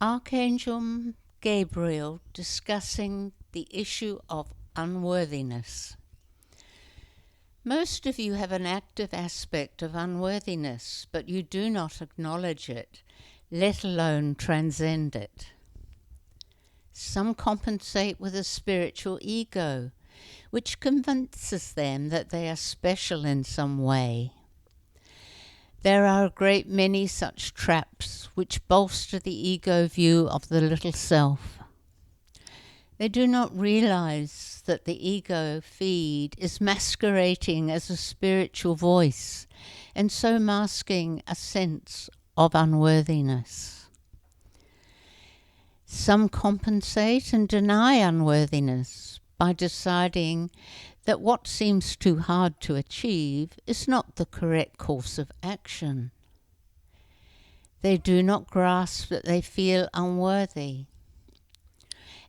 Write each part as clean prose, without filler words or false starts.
Archangel Gabriel discussing the issue of unworthiness. Most of you have an active aspect of unworthiness, but you do not acknowledge it, let alone transcend it. Some compensate with a spiritual ego, which convinces them that they are special in some way. There are a great many such traps which bolster the ego view of the little self. They do not realize that the ego feed is masquerading as a spiritual voice and so masking a sense of unworthiness. Some compensate and deny unworthiness by deciding that what seems too hard to achieve is not the correct course of action. They do not grasp that they feel unworthy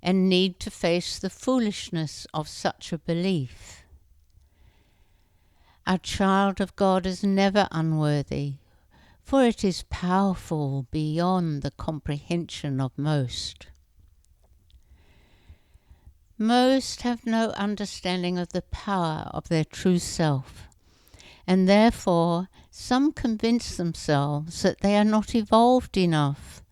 and need to face the foolishness of such a belief. A child of God is never unworthy, for it is powerful beyond the comprehension of most. Most have no understanding of the power of their true self, and therefore some convince themselves that they are not evolved enough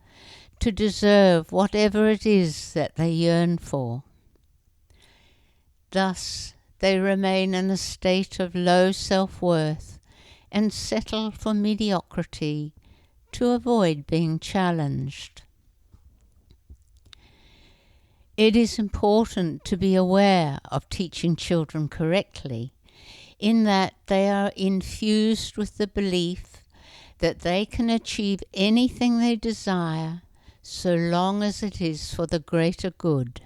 to deserve whatever it is that they yearn for. Thus, they remain in a state of low self-worth and settle for mediocrity to avoid being challenged. It is important to be aware of teaching children correctly, in that they are infused with the belief that they can achieve anything they desire so long as it is for the greater good.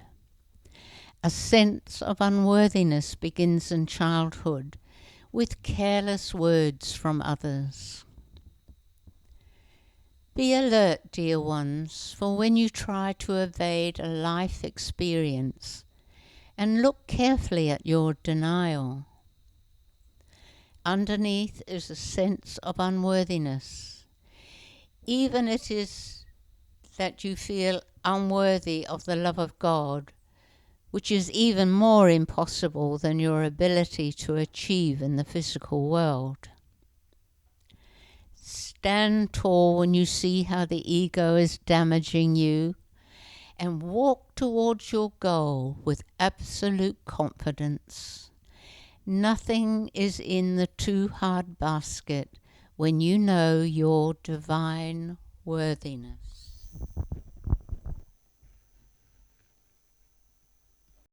A sense of unworthiness begins in childhood with careless words from others. Be alert, dear ones, for when you try to evade a life experience, and look carefully at your denial. Underneath is a sense of unworthiness. Even it is that you feel unworthy of the love of God, which is even more impossible than your ability to achieve in the physical world. Stand tall when you see how the ego is damaging you, and walk towards your goal with absolute confidence. Nothing is in the too hard basket when you know your divine worthiness.